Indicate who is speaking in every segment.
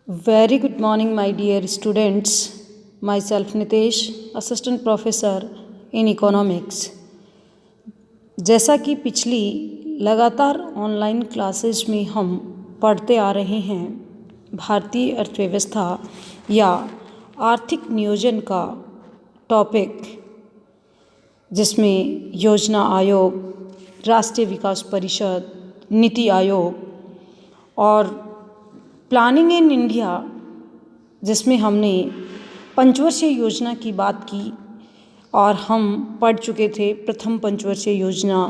Speaker 1: Very good morning, my dear students. Myself Nitesh, Assistant Professor in Economics. जैसा कि पिछली लगातार ऑनलाइन क्लासेस में हम पढ़ते आ रहे हैं, भारतीय अर्थव्यवस्था या आर्थिक नियोजन का टॉपिक, जिसमें योजना आयोग, राष्ट्रीय विकास परिषद, नीति आयोग और प्लानिंग इन इंडिया, जिसमें हमने पंचवर्षीय योजना की बात की और हम पढ़ चुके थे प्रथम पंचवर्षीय योजना,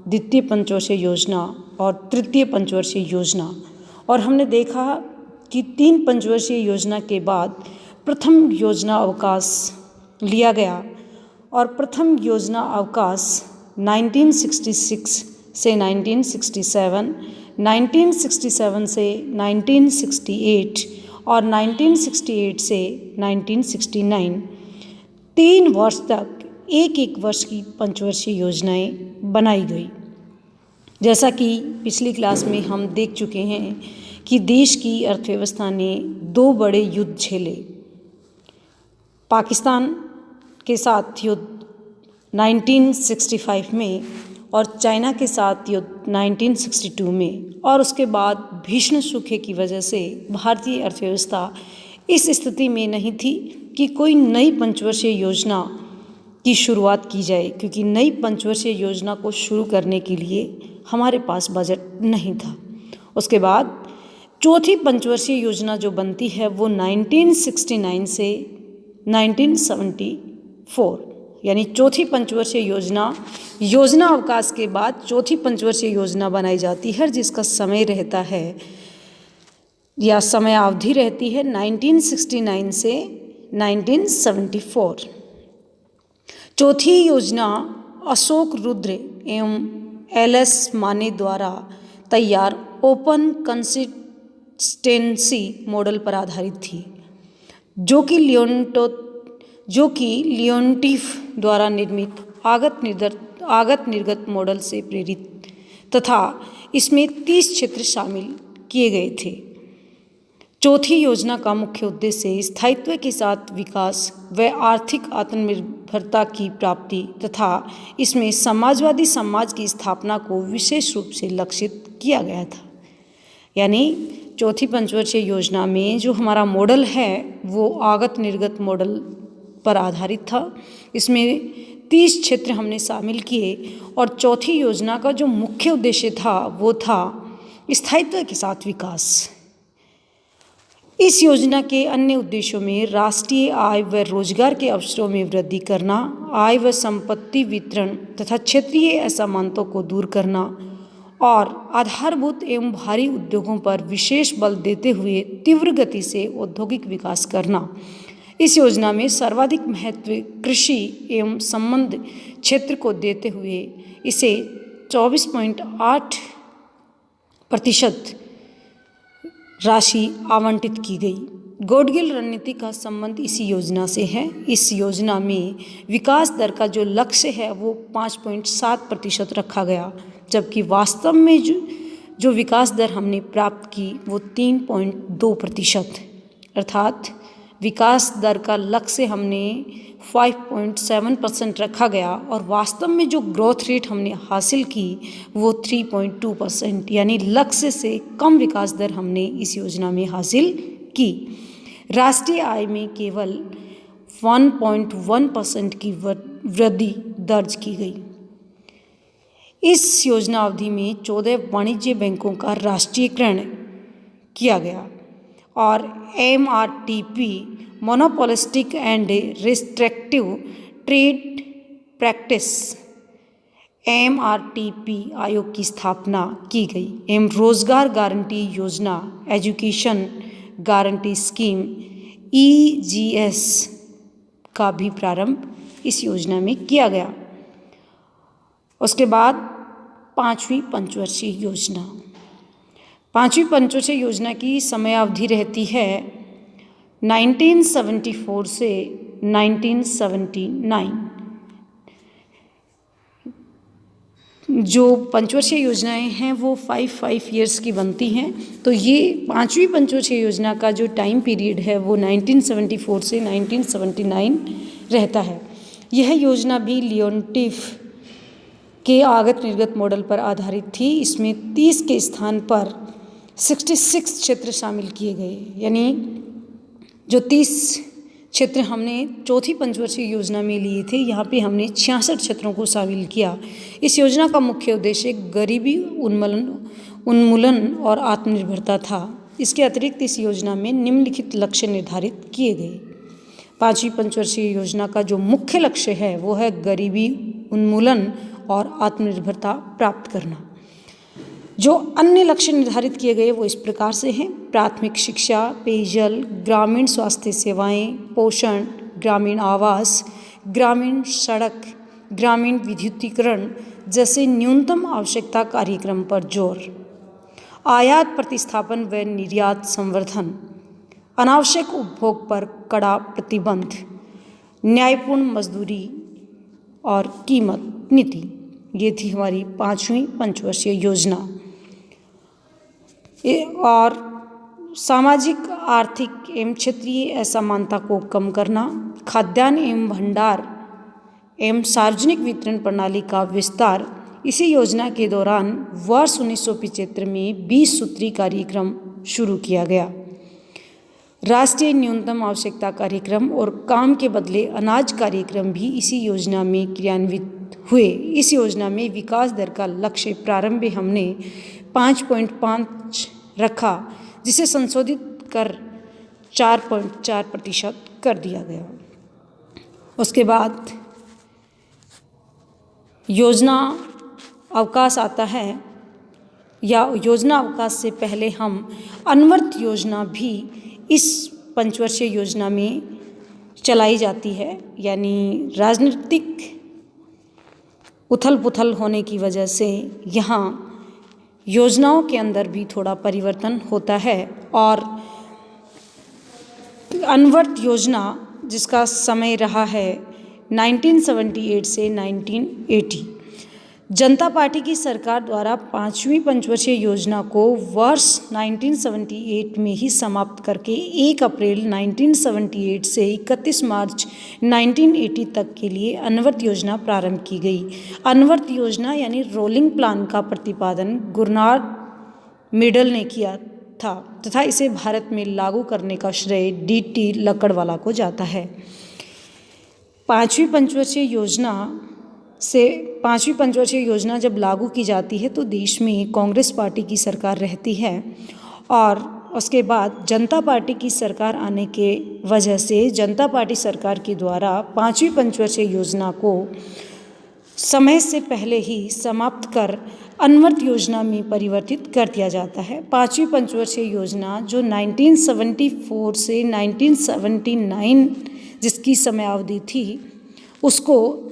Speaker 1: द्वितीय पंचवर्षीय योजना और तृतीय पंचवर्षीय योजना। और हमने देखा कि 3 पंचवर्षीय योजना के बाद प्रथम योजना अवकाश लिया गया और प्रथम योजना अवकाश 1966 से 1967, 1967 से 1968 और 1968 से 1969 3 वर्ष तक एक वर्ष की पंचवर्षीय योजनाएं बनाई गई। जैसा कि पिछली क्लास में हम देख चुके हैं कि देश की अर्थव्यवस्था ने 2 बड़े युद्ध झेले। पाकिस्तान के साथ युद्ध 1965 में और चाइना के साथ युद्ध 1962 में, और उसके बाद भीषण सूखे की वजह से भारतीय अर्थव्यवस्था इस स्थिति में नहीं थी कि कोई नई पंचवर्षीय योजना की शुरुआत की जाए, क्योंकि नई पंचवर्षीय योजना को शुरू करने के लिए हमारे पास बजट नहीं था। उसके बाद चौथी पंचवर्षीय योजना जो बनती है वो 1969 से 1974, यानी चौथी पंचवर्षीय योजना अवकाश के बाद चौथी पंचवर्षीय योजना बनाई जाती है, जिसका समय रहता है या समय अवधि रहती है 1969 से 1974। चौथी योजना अशोक रुद्र एवं एल.एस. माने द्वारा तैयार ओपन कंसिस्टेंसी मॉडल पर आधारित थी, जो कि लियोनटिफ द्वारा निर्मित आगत निर्गत मॉडल से प्रेरित तथा इसमें 30 क्षेत्र शामिल किए गए थे। चौथी योजना का मुख्य उद्देश्य स्थायित्व के साथ विकास व आर्थिक आत्मनिर्भरता की प्राप्ति तथा इसमें समाजवादी समाज की स्थापना को विशेष रूप से लक्षित किया गया था। यानी चौथी पंचवर्षीय योजना में जो हमारा मॉडल है वो आगत निर्गत मॉडल पर आधारित था। इसमें 30 क्षेत्र हमने शामिल किए और चौथी योजना का जो मुख्य उद्देश्य था वो था स्थायित्व के साथ विकास। इस योजना के अन्य उद्देश्यों में राष्ट्रीय आय व रोजगार के अवसरों में वृद्धि करना, आय व संपत्ति वितरण तथा क्षेत्रीय असमानताओं को दूर करना और आधारभूत एवं भारी उद्योगों पर विशेष बल देते हुए तीव्र गति से औद्योगिक विकास करना। इस योजना में सर्वाधिक महत्व कृषि एवं संबद्ध क्षेत्र को देते हुए इसे 24.8% राशि आवंटित की गई। गॉडगिल रणनीति का संबंध इसी योजना से है। इस योजना में विकास दर का जो लक्ष्य है वो 5.7% रखा गया, जबकि वास्तव में जो विकास दर हमने प्राप्त की वो 3.2%, अर्थात विकास दर का लक्ष्य हमने 5.7% रखा गया और वास्तव में जो ग्रोथ रेट हमने हासिल की वो 3.2%, यानी लक्ष्य से कम विकास दर हमने इस योजना में हासिल की। राष्ट्रीय आय में केवल 1.1% की वृद्धि दर्ज की गई। इस योजना अवधि में 14 वाणिज्य बैंकों का राष्ट्रीयकरण किया गया और MRTP monopolistic and restrictive trade practice MRTP आयोग की स्थापना की गई एवं रोजगार गारंटी योजना एजुकेशन गारंटी स्कीम EGS का भी प्रारंभ इस योजना में किया गया। उसके बाद पांचवी पंचवर्षीय योजना की समयावधि रहती है 1974 से 1979। जो पंचवर्षीय योजनाएं हैं वो 5 ईयर्स की बनती हैं। तो ये 5वीं पंचवर्षीय योजना का जो टाइम पीरियड है वो 1974 से 1979 रहता है। यह योजना भी लियोनटिफ के आगत निर्गत मॉडल पर आधारित थी। इसमें 30 के स्थान पर 66 क्षेत्र शामिल किए गए, यानी जो 30 क्षेत्र हमने चौथी पंचवर्षीय योजना में लिए थे, यहाँ पे हमने 66 क्षेत्रों को शामिल किया। इस योजना का मुख्य उद्देश्य गरीबी उन्मूलन और आत्मनिर्भरता था। इसके अतिरिक्त इस योजना में निम्नलिखित लक्ष्य निर्धारित किए गए। 5वीं पंचवर्षीय योजना का जो मुख्य लक्ष्य है वो है गरीबी उन्मूलन और आत्मनिर्भरता प्राप्त करना। जो अन्य लक्ष्य निर्धारित किए गए वो इस प्रकार से हैं: प्राथमिक शिक्षा, पेयजल, ग्रामीण स्वास्थ्य सेवाएं, पोषण, ग्रामीण आवास, ग्रामीण सड़क, ग्रामीण विद्युतीकरण जैसे न्यूनतम आवश्यकता कार्यक्रम पर जोर, आयात प्रतिस्थापन व निर्यात संवर्धन, अनावश्यक उपभोग पर कड़ा प्रतिबंध, न्यायपूर्ण मजदूरी और कीमत नीति। ये थी हमारी 5वीं पंचवर्षीय योजना। और सामाजिक, आर्थिक एवं क्षेत्रीय असमानता को कम करना, खाद्यान्न एवं भंडार एवं सार्वजनिक वितरण प्रणाली का विस्तार। इसी योजना के दौरान वर्ष 1975 में 20 सूत्री कार्यक्रम शुरू किया गया। राष्ट्रीय न्यूनतम आवश्यकता कार्यक्रम और काम के बदले अनाज कार्यक्रम भी इसी योजना में क्रियान्वित हुए। इस योजना में विकास दर का लक्ष्य प्रारंभ में हमने 5.5 रखा, जिसे संशोधित कर 4.4% कर दिया गया। उसके बाद योजना अवकाश आता है, या योजना अवकाश से पहले हम अनवर्त योजना भी इस पंचवर्षीय योजना में चलाई जाती है। यानी राजनीतिक उथल पुथल होने की वजह से यहाँ योजनाओं के अंदर भी थोड़ा परिवर्तन होता है। और अनवर्त योजना जिसका समय रहा है 1978 से 1980, जनता पार्टी की सरकार द्वारा 5वीं पंचवर्षीय योजना को वर्ष 1978 में ही समाप्त करके 1 अप्रैल 1978 से 31 मार्च 1980 तक के लिए अनवर्त योजना प्रारंभ की गई। अनवर्त योजना यानी रोलिंग प्लान का प्रतिपादन गुरनार्ड मिडल ने किया था तथा इसे भारत में लागू करने का श्रेय D.T. लकड़वाला को जाता है। 5वीं पंचवर्षीय योजना जब लागू की जाती है तो देश में कांग्रेस पार्टी की सरकार रहती है, और उसके बाद जनता पार्टी की सरकार आने के वजह से जनता पार्टी सरकार के द्वारा 5वीं पंचवर्षीय योजना को समय से पहले ही समाप्त कर अनवर्त योजना में परिवर्तित कर दिया जाता है। 5वीं पंचवर्षीय योजना जो 1974 से 1979 जिसकी समयावधि थी, उसको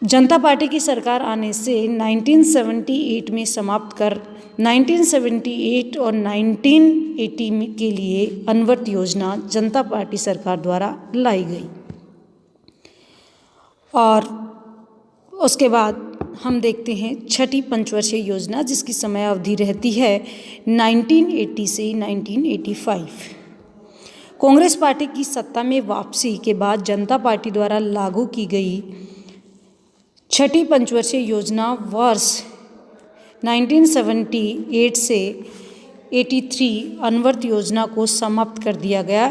Speaker 1: जनता पार्टी की सरकार आने से 1978 में समाप्त कर 1978 और 1980 के लिए अनवर्त योजना जनता पार्टी सरकार द्वारा लाई गई। और उसके बाद हम देखते हैं 6ठी पंचवर्षीय योजना जिसकी समयावधि रहती है 1980 से 1985। कांग्रेस पार्टी की सत्ता में वापसी के बाद जनता पार्टी द्वारा लागू की गई 6ठी पंचवर्षीय योजना वर्ष 1978 से 83 अनवर्त योजना को समाप्त कर दिया गया।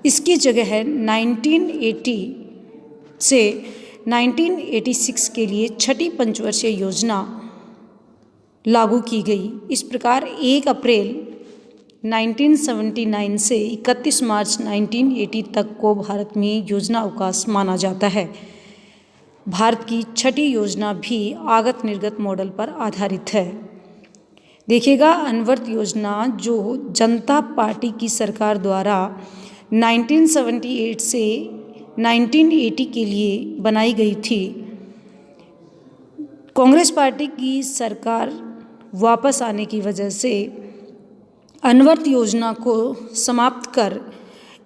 Speaker 1: इसकी जगह 1980 से 1986 के लिए 6ठी पंचवर्षीय योजना लागू की गई। इस प्रकार 1 अप्रैल 1979 से 31 मार्च 1980 तक को भारत में योजना अवकाश माना जाता है। भारत की 6ठी योजना भी आगत निर्गत मॉडल पर आधारित है। देखिएगा, अनवर्त योजना जो जनता पार्टी की सरकार द्वारा 1978 से 1980 के लिए बनाई गई थी। कांग्रेस पार्टी की सरकार वापस आने की वजह से अनवर्त योजना को समाप्त कर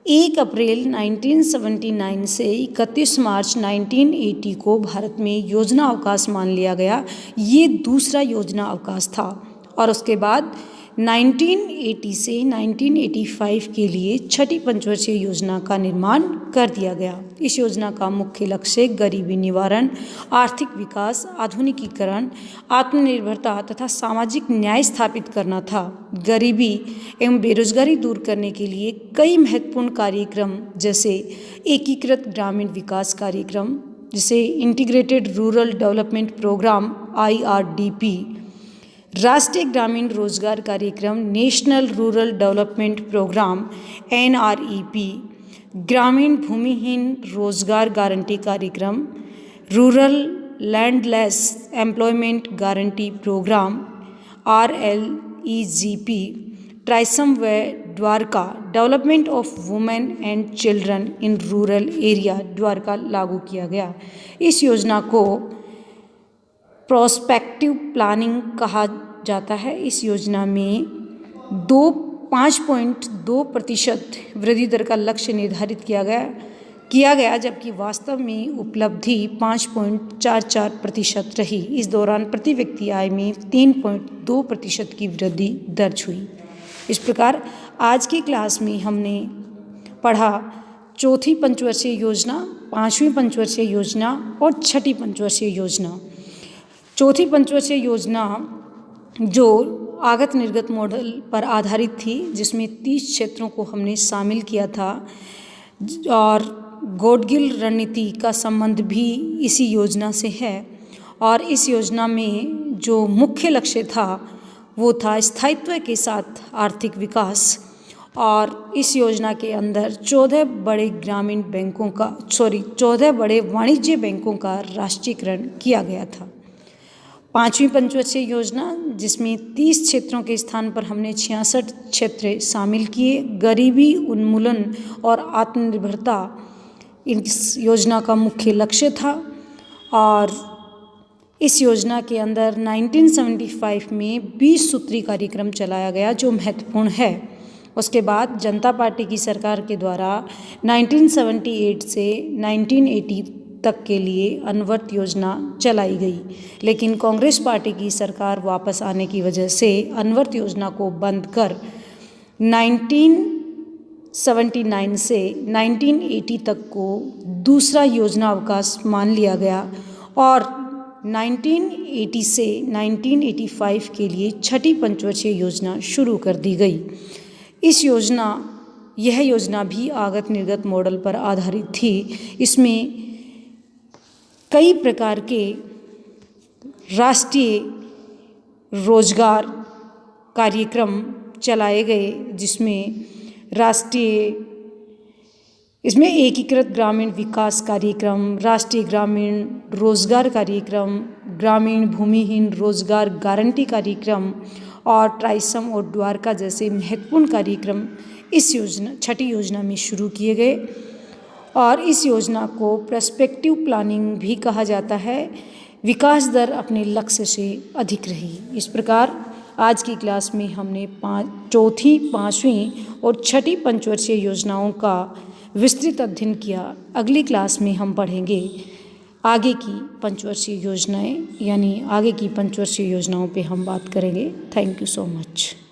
Speaker 1: 1 अप्रैल 1979 से 31 मार्च 1980 को भारत में योजना अवकाश मान लिया गया। ये दूसरा योजना अवकाश था और उसके बाद 1980 से 1985 के लिए छठी पंचवर्षीय योजना का निर्माण कर दिया गया। इस योजना का मुख्य लक्ष्य गरीबी निवारण, आर्थिक विकास, आधुनिकीकरण, आत्मनिर्भरता तथा सामाजिक न्याय स्थापित करना था। गरीबी एवं बेरोजगारी दूर करने के लिए कई महत्वपूर्ण कार्यक्रम जैसे एकीकृत ग्रामीण विकास कार्यक्रम, जिसे integrated rural development programme IRDP, राष्ट्रीय ग्रामीण रोजगार कार्यक्रम national rural development programme NREP, ग्रामीण भूमिहीन रोजगार गारंटी कार्यक्रम, rural landless employment guarantee programme RLEGP, TRYSEM व द्वारका development of women and children in rural area द्वारका लागू किया गया। इस योजना को प्रोस्पेक्टिव प्लानिंग कहा जाता है। इस योजना में 5.2% वृद्धि दर का लक्ष्य निर्धारित किया गया जबकि वास्तव में उपलब्धि 5.44% रही। इस दौरान प्रति व्यक्ति आय में 3.2% की वृद्धि दर्ज हुई। इस प्रकार आज की क्लास में हमने पढ़ा चौथी पंचवर्षीय योजना, पांचवी पंचवर्षीय योजना और छठी पंचवर्षीय योजना। चौथी पंचवर्षीय योजना जो आगत निर्गत मॉडल पर आधारित थी, जिसमें 30 क्षेत्रों को हमने शामिल किया था और गॉडगिल रणनीति का संबंध भी इसी योजना से है। और इस योजना में जो मुख्य लक्ष्य था वो था स्थायित्व के साथ आर्थिक विकास। और इस योजना के अंदर 14 बड़े वाणिज्य बैंकों का राष्ट्रीयकरण किया गया था। पांचवी पंचवर्षीय योजना, जिसमें 30 क्षेत्रों के स्थान पर हमने 66 क्षेत्र शामिल किए। गरीबी उन्मूलन और आत्मनिर्भरता इस योजना का मुख्य लक्ष्य था। और इस योजना के अंदर 1975 में 20 सूत्री कार्यक्रम चलाया गया जो महत्वपूर्ण है। उसके बाद जनता पार्टी की सरकार के द्वारा 1978 से 1980 तक के लिए अनवरत योजना चलाई गई, लेकिन कांग्रेस पार्टी की सरकार वापस आने की वजह से अनवरत योजना को बंद कर 1979 से 1980 तक को दूसरा योजना अवकाश मान लिया गया और 1980 से 1985 के लिए छठी पंचवर्षीय योजना शुरू कर दी गई। यह योजना भी आगत निर्गत मॉडल पर आधारित थी। इसमें कई प्रकार के राष्ट्रीय रोजगार कार्यक्रम चलाए गए, इसमें एकीकृत ग्रामीण विकास कार्यक्रम, राष्ट्रीय ग्रामीण रोजगार कार्यक्रम, ग्रामीण भूमिहीन रोजगार गारंटी कार्यक्रम और ट्राइसम और द्वारका जैसे महत्वपूर्ण कार्यक्रम इस छठी योजना में शुरू किए गए। और इस योजना को प्रोस्पेक्टिव प्लानिंग भी कहा जाता है। विकास दर अपने लक्ष्य से अधिक रही। इस प्रकार आज की क्लास में हमने चौथी, पांचवी और छठी पंचवर्षीय योजनाओं का विस्तृत अध्ययन किया। अगली क्लास में हम पढ़ेंगे आगे की पंचवर्षीय योजनाएं, यानी आगे की पंचवर्षीय योजनाओं पे हम बात करेंगे। Thank you so much.